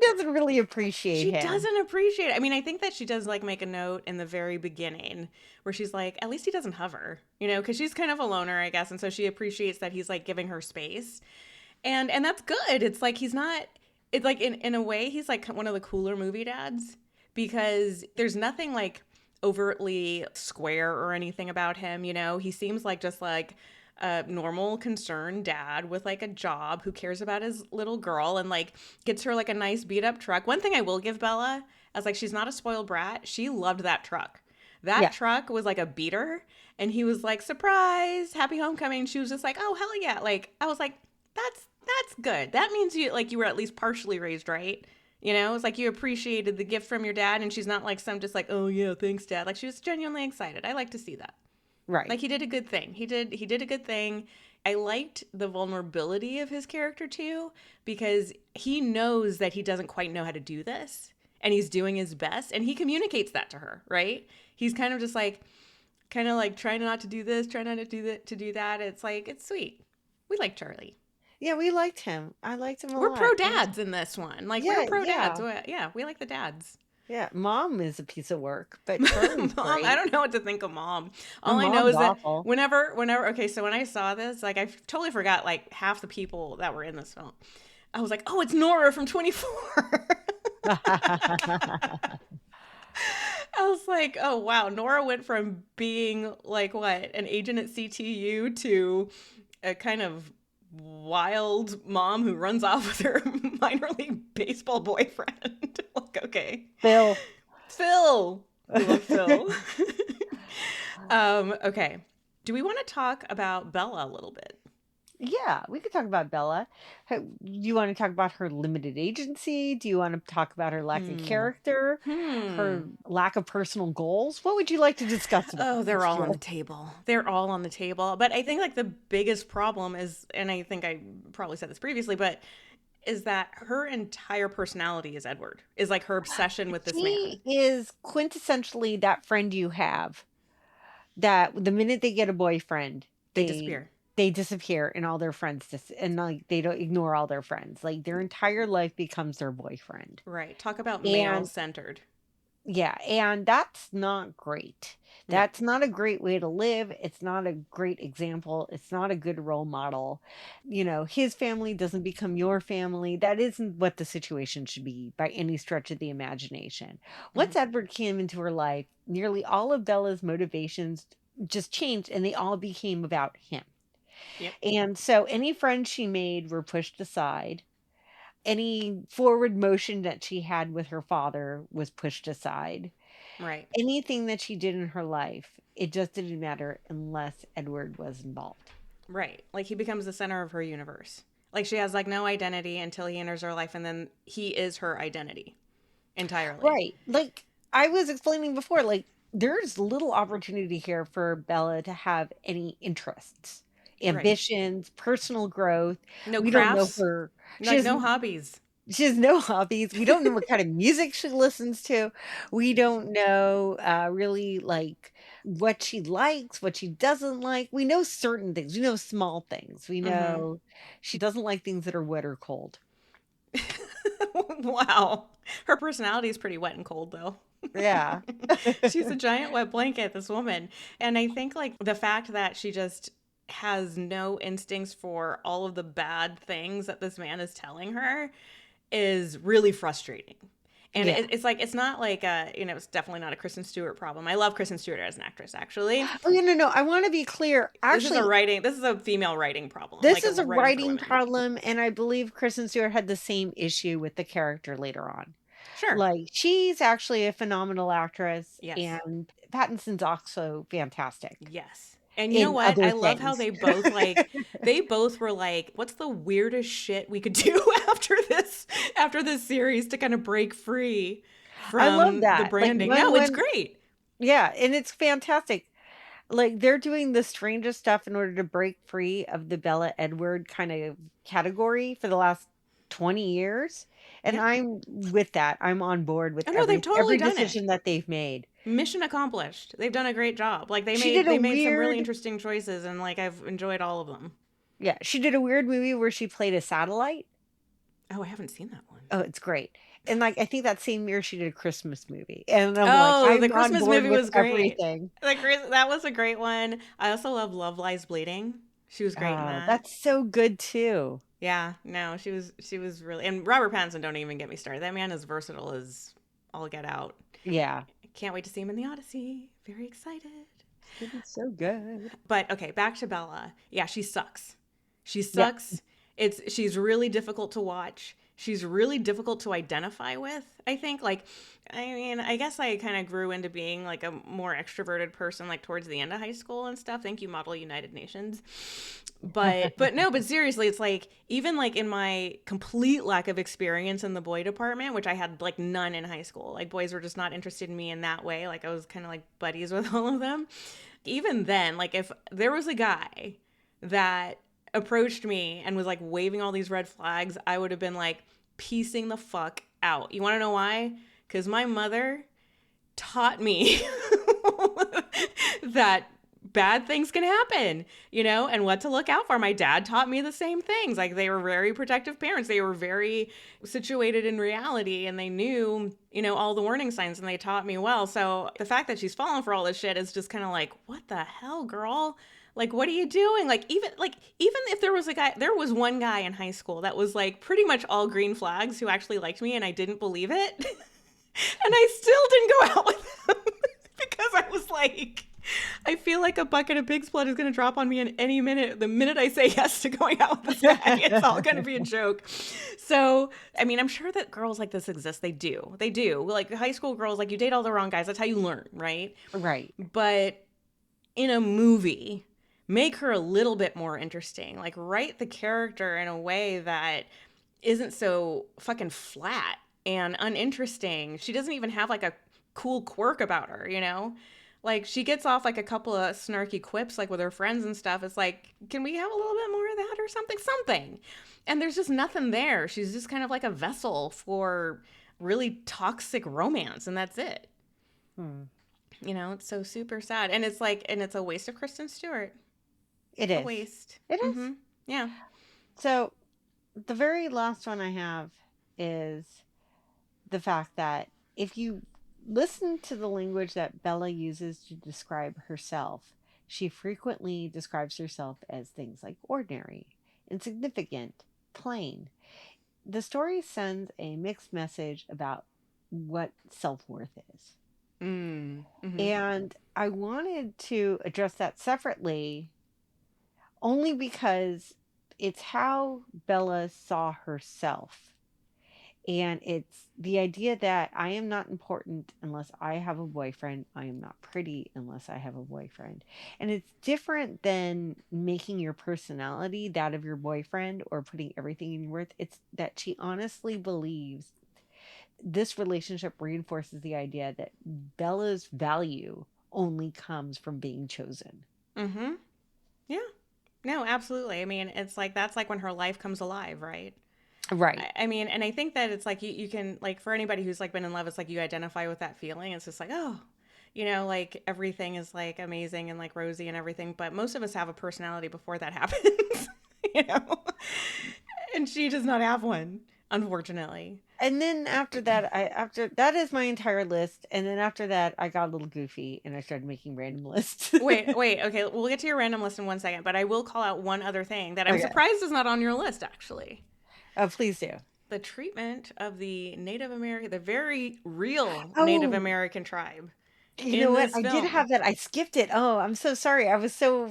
doesn't really appreciate She him. doesn't appreciate it. I mean, I think that she does like make a note in the very beginning where she's like, at least he doesn't hover, you know, because she's kind of a loner, I guess. And so she appreciates that he's like giving her space. And that's good. It's like he's not, it's like in a way, he's like one of the cooler movie dads because there's nothing like overtly square or anything about him, you know? He seems like just like a normal concerned dad with like a job who cares about his little girl and like gets her like a nice beat up truck. One thing I will give Bella as like she's not a spoiled brat. She loved that truck. That Yeah. truck was like a beater and he was like, surprise, happy homecoming. She was just like, oh hell yeah. Like I was like, that's good. That means you were at least partially raised right. You know, it's like you appreciated the gift from your dad and she's not like some just like, oh yeah, thanks dad. Like she was genuinely excited. I like to see that. Right. Like he did a good thing. He did a good thing. I liked the vulnerability of his character too because he knows that he doesn't quite know how to do this and he's doing his best and he communicates that to her, right? He's kind of just like trying not to do this, trying not to do that, to do that. It's like it's sweet. We like Charlie. Yeah, we liked him. I liked him a We're lot. pro dads in this one. Like Yeah, we're pro dads. yeah. Yeah, we like the dads. Yeah, Mom is a piece of work, but Charlie's Mom, great. I don't know what to think of Mom. Her All I know mom's is that awful. whenever, okay, so when I saw this, like I totally forgot like half the people that were in this film. I was like, oh, it's Nora from 24. I was like, oh wow, Nora went from being like what, an agent at CTU to a kind of wild mom who runs off with her minor league baseball boyfriend. Like, okay. Phil. We love Phil. Okay. Do we want to talk about Bella a little bit? Yeah, we could talk about Bella. Do you want to talk about her limited agency? Do you want to talk about her lack of character? Her lack of personal goals? What would you like to discuss about Oh, they're this, all on Joy? the table. They're all on the table. But I think like the biggest problem is, and I think I probably said this previously, but is that her entire personality is Edward. Is like her obsession with this man. She is quintessentially that friend you have that the minute they get a boyfriend, They disappear. They disappear and all their friends and like they don't ignore all their friends. Like their entire life becomes their boyfriend. Right. Talk about And male-centered. yeah, and that's not great. No. That's not a great way to live. It's not a great example. It's not a good role model. You know, his family doesn't become your family. That isn't what the situation should be by any stretch of the imagination. Once Edward came into her life, nearly all of Bella's motivations just changed and they all became about him. Yep. And so any friends she made were pushed aside. Any forward motion that she had with her father was pushed aside. Right. Anything that she did in her life, it just didn't matter unless Edward was involved. Right. Like he becomes the center of her universe. Like she has like no identity until he enters her life and then he is her identity entirely. Right. Like I was explaining before, like there's little opportunity here for Bella to have any interests, ambitions, personal growth. No We crafts. don't know her. Like no hobbies. She has no hobbies. We don't know what kind of music she listens to. We don't know really like what she likes, what she doesn't like. We know certain things. We know small things. We know she doesn't like things that are wet or cold. Wow. Her personality is pretty wet and cold though. Yeah. She's a giant wet blanket, this woman. And I think like the fact that she just has no instincts for all of the bad things that this man is telling her is really frustrating. And Yeah. it's like, it's not like, it's definitely not a Kristen Stewart problem. I love Kristen Stewart as an actress, actually. Oh, no. I want to be clear. Actually, This is a female writing problem. this like is a writing for writing women. problem, and I believe Kristen Stewart had the same issue with the character later on. Sure. Like, she's actually a phenomenal actress, Yes. and Pattinson's also fantastic. Yes. And you know in what? other I love how things. they both were like, what's the weirdest shit we could do after this series to kind of break free I love from the that. Like, branding? No, it's great. Yeah, and it's fantastic. Like, they're doing the strangest stuff in order to break free of the Bella Edward kind of category for the last 20 years. And Yeah. I'm with that. I'm on board with Oh, no, they've totally every done it. decision that they've made. Mission accomplished. They've done a great job. Like, they She made did a some really weird- interesting choices, and like I've enjoyed all of them. Yeah, she did a weird movie where she played a satellite. Oh, I haven't seen that one. Oh, it's great. And like, I think that same year she did a Christmas movie. And I'm Oh, like, the I'm Christmas on board movie with was great. everything. That was a great one. I also love Love Lies Bleeding. She was great in that. That's so good too. Yeah, no, she was really, and Robert Pattinson, don't even get me started. That man is versatile as all get out. Yeah. Can't wait to see him in the Odyssey. Very excited. It's so good. But okay, back to Bella. Yeah, she sucks. She sucks. Yeah. She's really difficult to watch. She's really difficult to identify with, I think. Like, I mean, I guess I kind of grew into being like a more extroverted person, like towards the end of high school and stuff. Thank you, Model United Nations. But seriously, it's like, even like in my complete lack of experience in the boy department, which I had like none in high school, like boys were just not interested in me in that way. Like I was kind of like buddies with all of them. Even then, like if there was a guy that approached me and was like waving all these red flags, I would have been like piecing the fuck out. You want to know why? Because my mother taught me that bad things can happen, and what to look out for. My dad taught me the same things. Like, they were very protective parents. They were very situated in reality, and they knew, all the warning signs, and they taught me well. So the fact that she's fallen for all this shit is just kind of like, what the hell, girl? Like, what are you doing? Like, even if there was one guy in high school that was like pretty much all green flags who actually liked me, and I didn't believe it. And I still didn't go out with him because I was like, I feel like a bucket of pig's blood is going to drop on me in any minute. The minute I say yes to going out with this guy, it's all going to be a joke. So, I mean, I'm sure that girls like this exist. They do. Like, high school girls, like, you date all the wrong guys. That's how you learn, right? Right. But in a movie, make her a little bit more interesting. Like, write the character in a way that isn't so fucking flat and uninteresting. She doesn't even have like a cool quirk about her, Like, she gets off like a couple of snarky quips, like with her friends and stuff. It's like, can we have a little bit more of that or something? And there's just nothing there. She's just kind of like a vessel for really toxic romance, and that's it. It's so super sad. And it's like, and it's a waste of Kristen Stewart. It is. A waste. It is. Mm-hmm. Yeah. So the very last one I have is the fact that if you listen to the language that Bella uses to describe herself, she frequently describes herself as things like ordinary, insignificant, plain. The story sends a mixed message about what self-worth is. Mm-hmm. And I wanted to address that separately only because it's how Bella saw herself. And it's the idea that I am not important unless I have a boyfriend. I am not pretty unless I have a boyfriend. And it's different than making your personality that of your boyfriend or putting everything in your worth. It's that she honestly believes this relationship reinforces the idea that Bella's value only comes from being chosen. Mm-hmm. Yeah. No, absolutely. I mean, it's like, that's like when her life comes alive, right? Right. I mean, and I think that it's like, you can, like, for anybody who's like been in love, it's like you identify with that feeling. It's just like, oh, like everything is like amazing and like rosy and everything. But most of us have a personality before that happens, and she does not have one, unfortunately. And then after that is my entire list. And then after that, I got a little goofy and I started making random lists. wait. Okay. We'll get to your random list in 1 second, but I will call out one other thing that I'm surprised is not on your list, actually. Oh, please do. the treatment of the Native American, the very real Native Oh, American tribe you know in what? this I did film. have that. I skipped it. Oh, I'm so sorry. I was so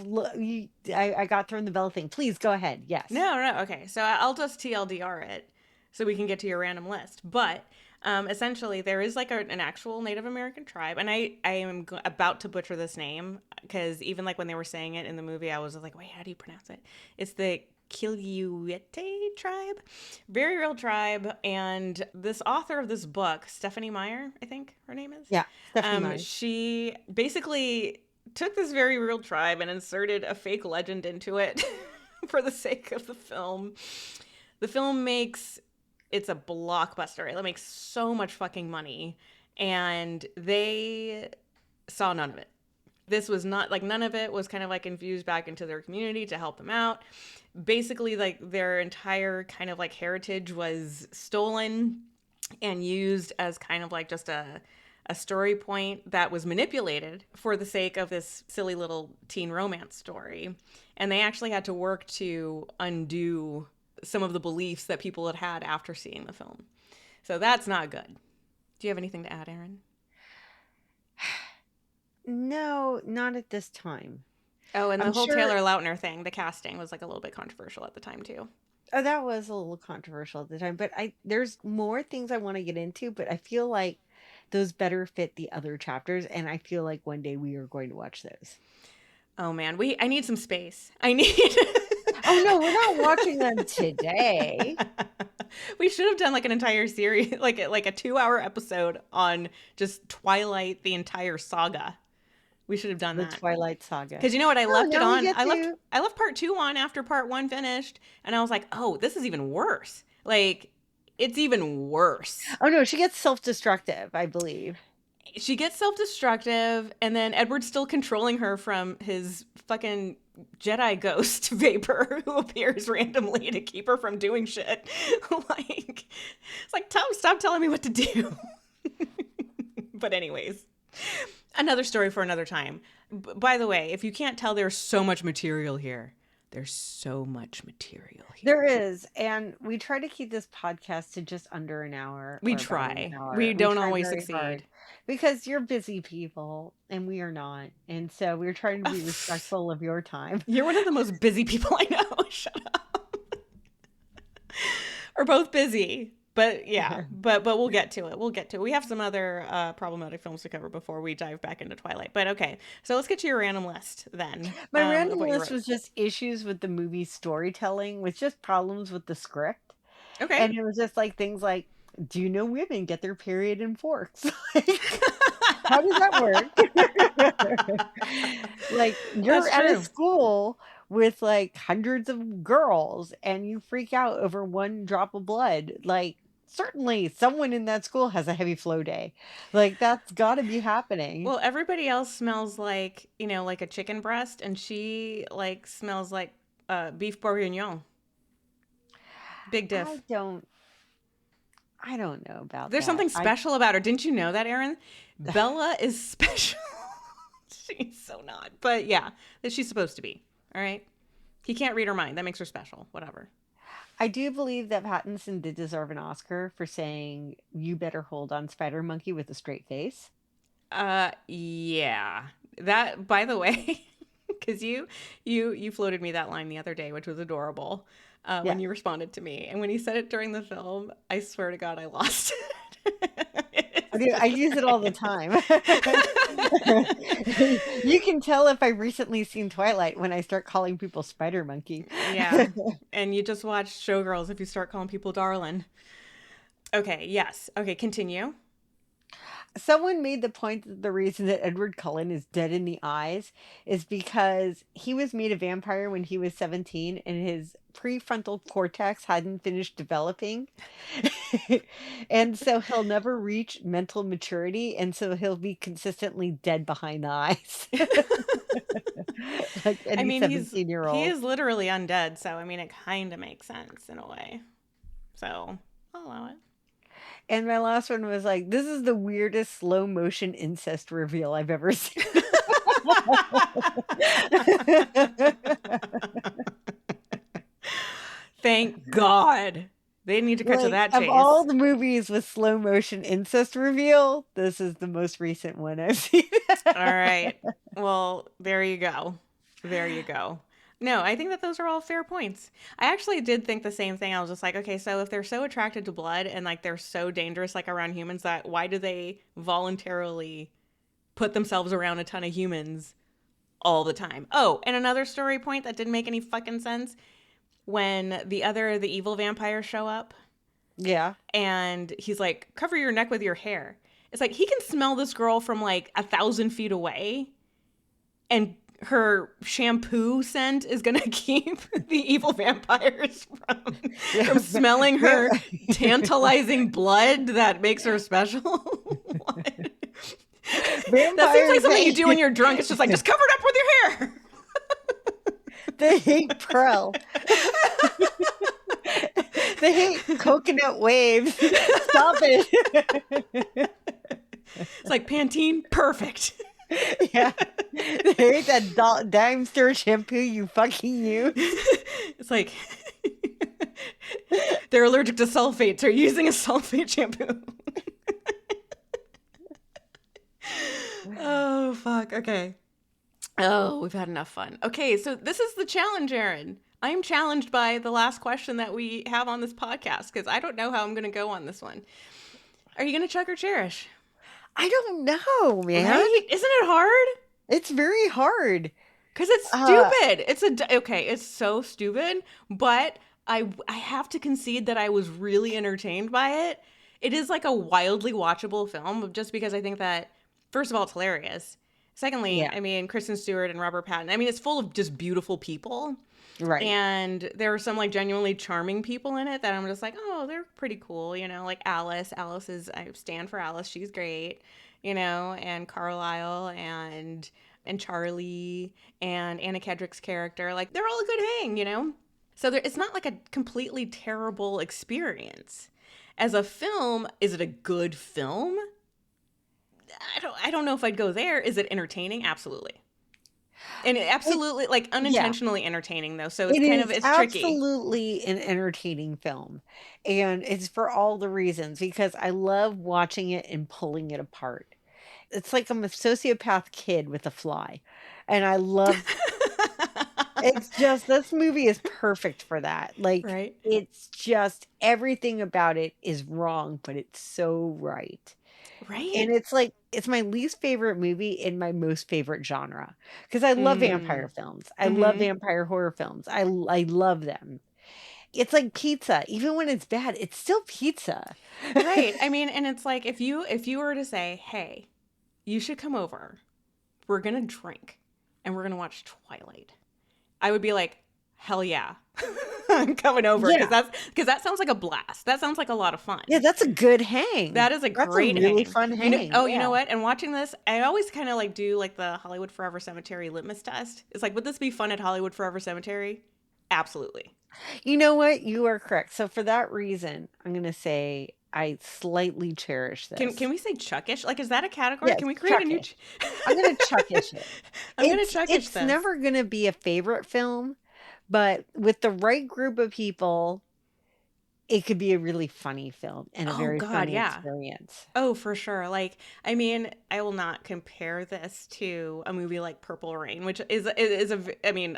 I got thrown the bell thing. Please go ahead. Yes. No, okay. So I'll just TLDR it so we can get to your random list. But essentially, there is like an actual Native American tribe, and I am about to butcher this name because even like when they were saying it in the movie, I was like, wait, how do you pronounce it? It's the Kiluete tribe, very real tribe. And this author of this book, Stephanie Meyer, I think her name is. Yeah. Stephanie Meyer. She basically took this very real tribe and inserted a fake legend into it for the sake of the film. The film it's a blockbuster. It makes so much fucking money, and they saw none of it. This was not like, none of it was kind of like infused back into their community to help them out. Basically, like their entire kind of like heritage was stolen and used as kind of like just a story point that was manipulated for the sake of this silly little teen romance story. And they actually had to work to undo some of the beliefs that people had had after seeing the film. So that's not good. Do you have anything to add, Aaron? No, not at this time. Oh, and the I'm whole sure. Taylor Lautner thing, the casting was like a little bit controversial at the time too. Oh, that was a little controversial at the time, but there's more things I want to get into, but I feel like those better fit the other chapters, and I feel like one day we are going to watch those. Oh man, I need some space. I need Oh no, we're not watching them today. We should have done like an entire series, like a 2-hour episode on just Twilight, the entire saga. We should have done The that. Twilight Saga. Because you know what, I left it now we on. get to- I left part 2 on after part 1 finished, and I was like, oh, this is even worse. Like, it's even worse. Oh no, she gets self-destructive, I believe. She gets self-destructive, and then Edward's still controlling her from his fucking Jedi ghost vapor who appears randomly to keep her from doing shit. Like, it's like, Tom, stop telling me what to do. But anyways, another story for another time. By the way, if you can't tell, there's so much material here. There's so much material here. There is, and we try to keep this podcast to just under an hour. We or about try. an hour. We don't try always very succeed. hard because you're busy people and we are not, and so we're trying to be respectful of your time. You're one of the most busy people I know. Shut up. We're both busy. But yeah, but we'll get to it. We'll get to it. We have some other problematic films to cover before we dive back into Twilight. But okay, so let's get to your random list then. My random of what you list wrote. was just issues with the movie's storytelling, with just problems with the script. Okay. And it was just like things like, do you know women get their period in forks? How does that work? Like, you're That's at true. a school with like hundreds of girls and you freak out over one drop of blood. Like, certainly someone in that school has a heavy flow day. Like, that's got to be happening. Well, everybody else smells like, like a chicken breast, and she like smells like beef bourguignon. Big diff. I don't know about There's that. something special about her. Didn't you know that, Aaron? Bella is special. She's so not. But yeah, that she's supposed to be. All right. He can't read her mind. That makes her special. Whatever. I do believe that Pattinson did deserve an Oscar for saying, "You better hold on, Spider Monkey," with a straight face. Yeah. That, by the way, because you floated me that line the other day, which was adorable. When you responded to me, and when he said it during the film, I swear to God, I lost it. I use it all the time. You can tell if I've recently seen Twilight when I start calling people Spider Monkey. Yeah, and you just watch Showgirls if you start calling people darling. Okay, yes. Okay, continue. Someone made the point that the reason that Edward Cullen is dead in the eyes is because he was made a vampire when he was 17 and his prefrontal cortex hadn't finished developing. And so he'll never reach mental maturity, and so he'll be consistently dead behind the eyes. Like any 17-year-old. he is literally undead, so I mean it kind of makes sense in a way. So I'll allow it. And my last one was like, this is the weirdest slow motion incest reveal I've ever seen. Thank God. They need to cut to that Of chase. all the movies with slow motion incest reveal, this is the most recent one I've seen. All right. Well, there you go. There you go. No, I think that those are all fair points. I actually did think the same thing. I was just like, okay, so if they're so attracted to blood and like they're so dangerous like around humans, that why do they voluntarily put themselves around a ton of humans all the time? Oh, and another story point that didn't make any fucking sense, when the evil vampires show up Yeah. and he's like, cover your neck with your hair. It's like, he can smell this girl from like 1,000 feet away, and her shampoo scent is going to keep the evil vampires from smelling her tantalizing blood that makes her special. What? That seems like something you do when you're drunk. It's just like, just cover it up with your hair. They hate Pearl. They hate coconut waves. Stop it. It's like Pantene, perfect. Yeah. They hate that dime store shampoo you fucking use. It's like they're allergic to sulfates. They're using a sulfate shampoo. Oh, fuck. Okay. Oh, we've had enough fun. Okay, so this is the challenge, Erin. I am challenged by the last question that we have on this podcast because I don't know how I'm going to go on this one. Are you going to chuck or cherish? I don't know, man. Right? Isn't it hard? It's very hard. Because it's stupid. It's so stupid, but I have to concede that I was really entertained by it. It is like a wildly watchable film just because I think that, first of all, it's hilarious. Secondly, Yeah. I mean, Kristen Stewart and Robert Pattinson. I mean, it's full of just beautiful people. Right. And there are some like genuinely charming people in it that I'm just like, oh, they're pretty cool. You know, like Alice. I stand for Alice. She's great. You know, and Carlisle and Charlie and Anna Kendrick's character. Like, they're all a good hang, you know? So it's not like a completely terrible experience. As a film, is it a good film? I don't know if I'd go there. Is it entertaining? Absolutely. And absolutely, like, unintentionally entertaining, though. So it's tricky. Absolutely an entertaining film. And it's for all the reasons, because I love watching it and pulling it apart. It's like I'm a sociopath kid with a fly. And I love it's just, this movie is perfect for that. Like, Right. It's just, everything about it is wrong, but it's so right. Right. And it's like, it's my least favorite movie in my most favorite genre. Because I love vampire films. I love vampire horror films. I love them. It's like pizza. Even when it's bad, it's still pizza. Right. I mean, and it's like, if you were to say, hey, you should come over, we're going to drink and we're going to watch Twilight, I would be like, hell yeah. I'm coming over, because that sounds like a blast. That sounds like a lot of fun. Yeah, that's a good hang. That is a great really hang. fun hang. You know what? And watching this, I always kind of like do like the Hollywood Forever Cemetery litmus test. It's like, would this be fun at Hollywood Forever Cemetery? Absolutely. You know what? You are correct. So for that reason, I'm going to say I slightly cherish this. Can we say chuckish? Like, is that a category? Yes, Can we create a new? I'm going to chuckish it. I'm going to chuckish this. It's never going to be a favorite film, but with the right group of people, it could be a really funny film and a very funny experience. Oh, for sure. Like, I mean, I will not compare this to a movie like Purple Rain, which is I mean,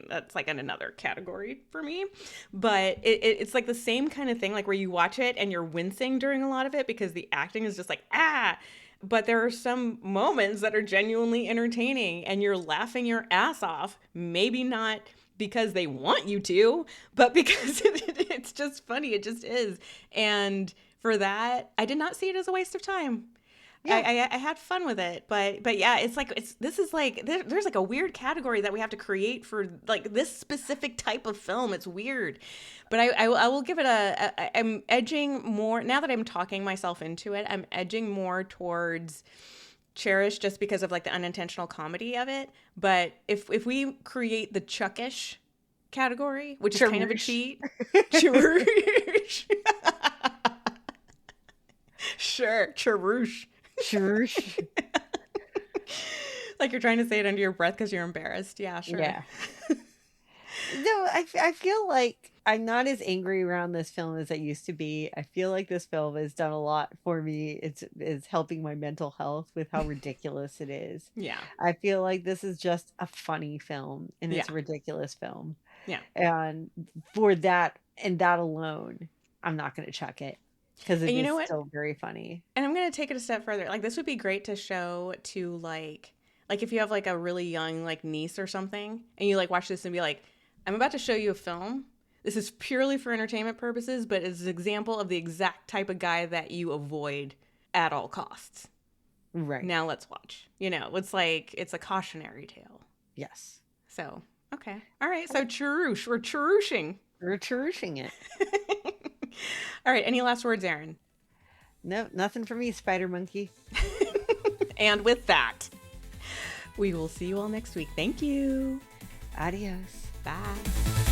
that's like in another category for me. But it's like the same kind of thing, like where you watch it and you're wincing during a lot of it because the acting is just like, But there are some moments that are genuinely entertaining and you're laughing your ass off. Maybe not because they want you to, but because it's just funny. It just is. And for that, I did not see it as a waste of time. Yeah. I had fun with it, but yeah, it's like, this is like, there's like a weird category that we have to create for like this specific type of film. It's weird, but I will give it I'm edging more, now that I'm talking myself into it, I'm edging more towards cherish just because of like the unintentional comedy of it. But if we create the chuckish category, which is kind of a cheat. Charouche. Sure, charouche. Charouche. Like you're trying to say it under your breath because you're embarrassed. Yeah, sure. Yeah. No, I feel like I'm not as angry around this film as I used to be. I feel like this film has done a lot for me. It's helping my mental health with how ridiculous it is. Yeah. I feel like this is just a funny film and it's Yeah. a ridiculous film. Yeah. And for that and that alone, I'm not going to chuck it because it And you is know what? still very funny. And I'm going to take it a step further. Like, this would be great to show to, like if you have, like, a really young, like, niece or something, and you, like, watch this and be like, I'm about to show you a film. This is purely for entertainment purposes, but it's an example of the exact type of guy that you avoid at all costs. Right. Now let's watch. You know, it's like, it's a cautionary tale. Yes. So, okay. All right. So, Charush. We're Charushing. We're cherishing it. All right. Any last words, Aaron? No, nothing for me, Spider Monkey. And with that, we will see you all next week. Thank you. Adios. Bye.